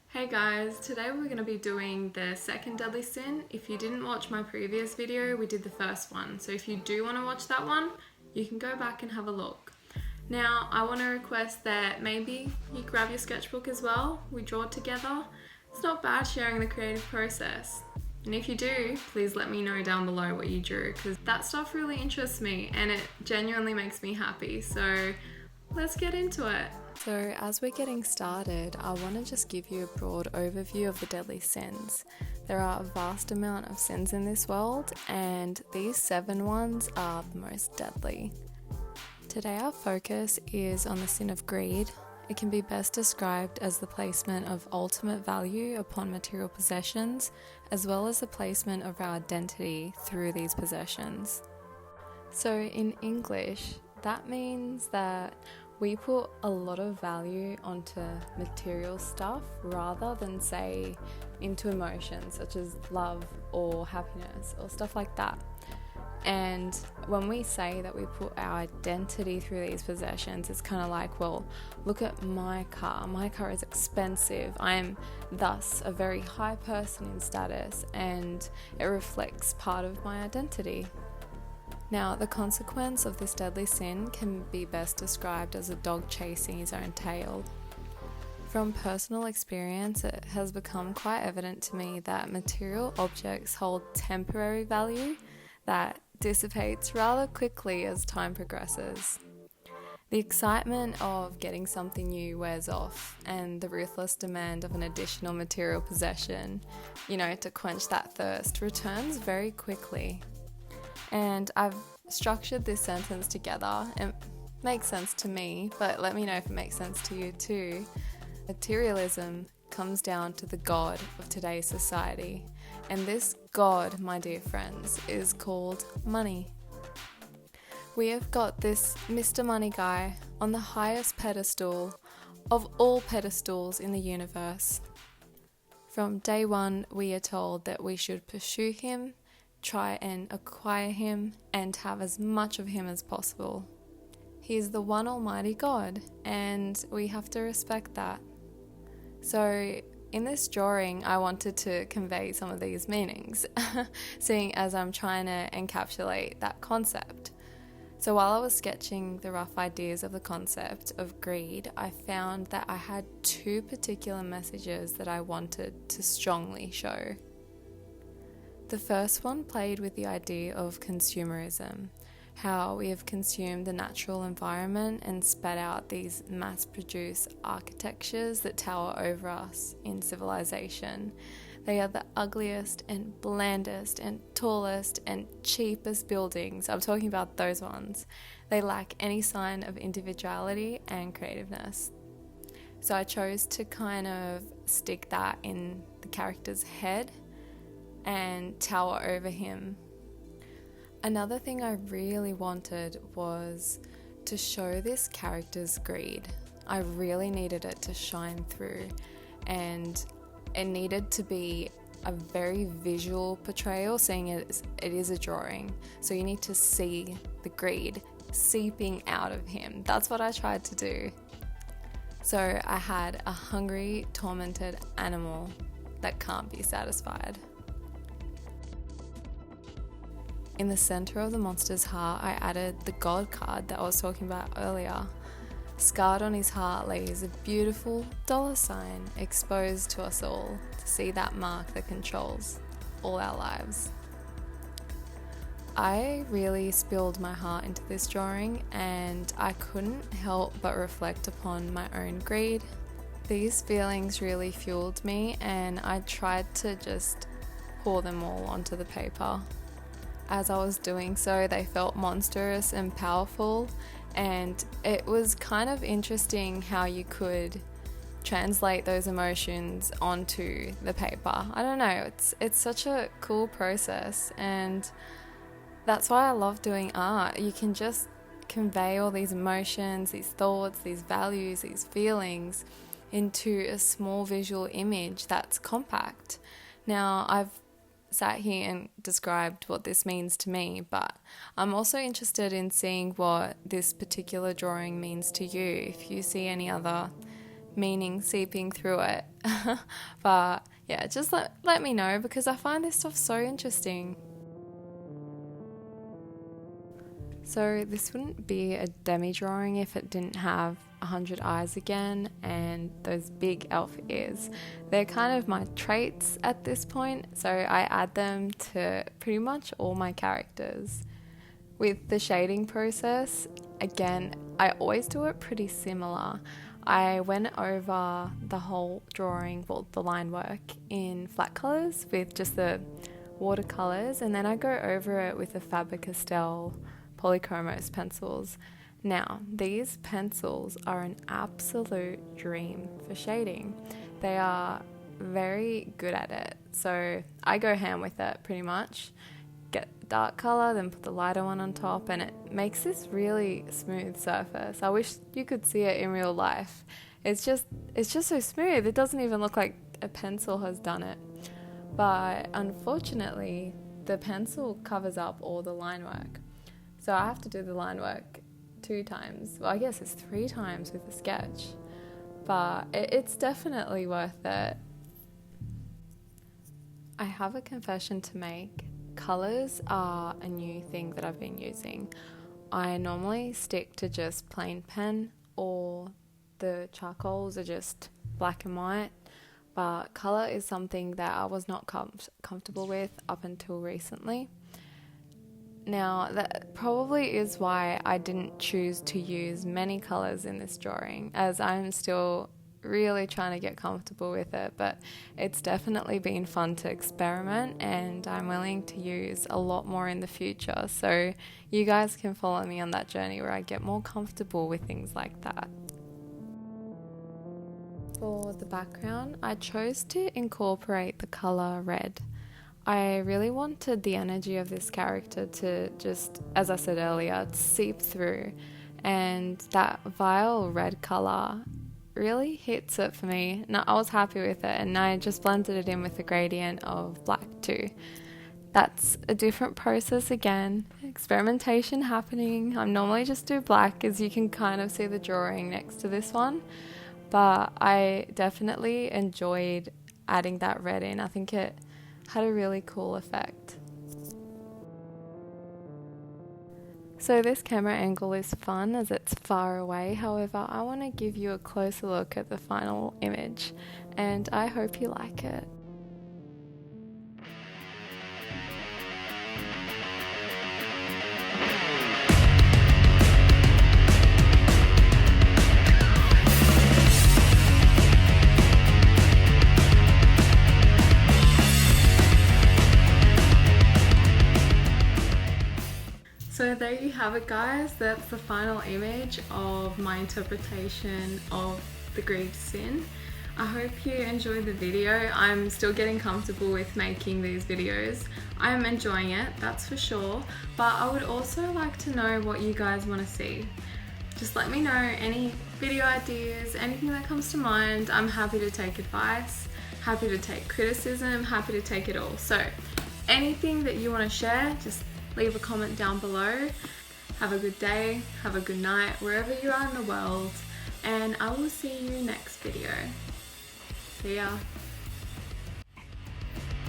Hey guys, today we're going to be doing the second deadly sin. If you didn't watch my previous video, we did the first one. So if you do want to watch that one, you can go back and have a look. Now, I want to request that maybe you grab your sketchbook as well. We draw together. It's not bad sharing the creative process. And if you do, please let me know down below what you drew, because that stuff really interests me and it genuinely makes me happy. So let's get into it. So as we're getting started, I want to just give you a broad overview of the deadly sins. There are a vast amount of sins in this world, and these 7 ones are the most deadly. Today our focus is on the sin of greed. It can be best described as the placement of ultimate value upon material possessions, as well as the placement of our identity through these possessions. So in English, that means that we put a lot of value onto material stuff rather than, say, into emotions such as love or happiness or stuff like that. And when we say that we put our identity through these possessions, it's kind of like, well, look at my car. My car is expensive. I am thus a very high person in status, and it reflects part of my identity. Now, the consequence of this deadly sin can be best described as a dog chasing his own tail. From personal experience, it has become quite evident to me that material objects hold temporary value that dissipates rather quickly as time progresses. The excitement of getting something new wears off, and the ruthless demand of an additional material possession, to quench that thirst, returns very quickly. And I've structured this sentence together. It makes sense to me, but let me know if it makes sense to you too. Materialism comes down to the God of today's society. And this God, my dear friends, is called money. We have got this Mr. Money guy on the highest pedestal of all pedestals in the universe. From day one, we are told that we should pursue him, try and acquire him, and have as much of him as possible. He is the one almighty God, and we have to respect that. So in this drawing, I wanted to convey some of these meanings, seeing as I'm trying to encapsulate that concept. So while I was sketching the rough ideas of the concept of greed, I found that I had 2 particular messages that I wanted to strongly show. The first one played with the idea of consumerism, how we have consumed the natural environment and spat out these mass-produced architectures that tower over us in civilization. They are the ugliest and blandest and tallest and cheapest buildings. I'm talking about those ones. They lack any sign of individuality and creativeness. So I chose to kind of stick that in the character's head and tower over him. Another thing I really wanted was to show this character's greed. I really needed it to shine through, and it needed to be a very visual portrayal, seeing it is a drawing. So you need to see the greed seeping out of him. That's what I tried to do. So I had a hungry, tormented animal that can't be satisfied. In the center of the monster's heart, I added the God card that I was talking about earlier. Scarred on his heart lays a beautiful $sign exposed to us all to see that mark that controls all our lives. I really spilled my heart into this drawing, and I couldn't help but reflect upon my own greed. These feelings really fueled me, and I tried to just pour them all onto the paper. As I was doing so, they felt monstrous and powerful, and it was kind of interesting how you could translate those emotions onto the paper. I don't know, it's such a cool process, and that's why I love doing art. You can just convey all these emotions, these thoughts, these values, these feelings into a small visual image that's compact. Now, I've sat here and described what this means to me, but I'm also interested in seeing what this particular drawing means to you, if you see any other meaning seeping through it. But yeah, just let me know, because I find this stuff so interesting. So this wouldn't be a demi drawing if it didn't have 100 eyes again and those big elf ears. They're kind of my traits at this point, so I add them to pretty much all my characters. With the shading process, again, I always do it pretty similar. I went over the whole drawing, well, the line work, in flat colours with just the watercolours, and then I go over it with the Faber-Castell Polychromos pencils. Now, these pencils are an absolute dream for shading. They are very good at it, so I go ham with it pretty much. Get the dark colour, then put the lighter one on top, and it makes this really smooth surface. I wish you could see it in real life. It's just so smooth. It doesn't even look like a pencil has done it. But unfortunately, the pencil covers up all the line work. So I have to do the line work 2 times. Well, I guess it's 3 times with the sketch. But it's definitely worth it. I have a confession to make. Colours are a new thing that I've been using. I normally stick to just plain pen, or the charcoals are just black and white. But colour is something that I was not comfortable with up until recently. Now, that probably is why I didn't choose to use many colours in this drawing, as I'm still really trying to get comfortable with it, but it's definitely been fun to experiment, and I'm willing to use a lot more in the future, so you guys can follow me on that journey where I get more comfortable with things like that. For the background, I chose to incorporate the colour red. I really wanted the energy of this character to just, as I said earlier, seep through, and that vile red colour really hits it for me. No, I was happy with it, and I just blended it in with a gradient of black too. That's a different process again, experimentation happening. I normally just do black, as you can kind of see the drawing next to this one, but I definitely enjoyed adding that red in. I think it had a really cool effect. So this camera angle is fun as it's far away, however I want to give you a closer look at the final image, and I hope you like it. So there you have it, guys. That's the final image of my interpretation of the Greed Sin. I hope you enjoyed the video. I'm still getting comfortable with making these videos. I'm enjoying it, that's for sure, but I would also like to know what you guys want to see. Just let me know any video ideas, anything that comes to mind. I'm happy to take advice, happy to take criticism, happy to take it all. So anything that you want to share, just leave a comment down below. Have a good day, have a good night, wherever you are in the world, and I will see you next video. See ya.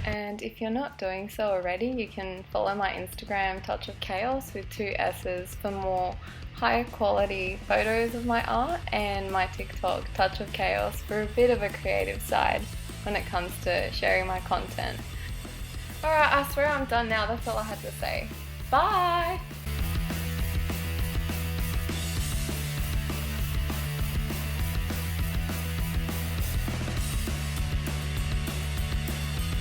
And if you're not doing so already, you can follow my Instagram, Touch of Chaos with 2 S's, for more higher quality photos of my art, and my TikTok, Touch of Chaos, for a bit of a creative side when it comes to sharing my content. Alright, I swear I'm done now. That's all I had to say. Bye!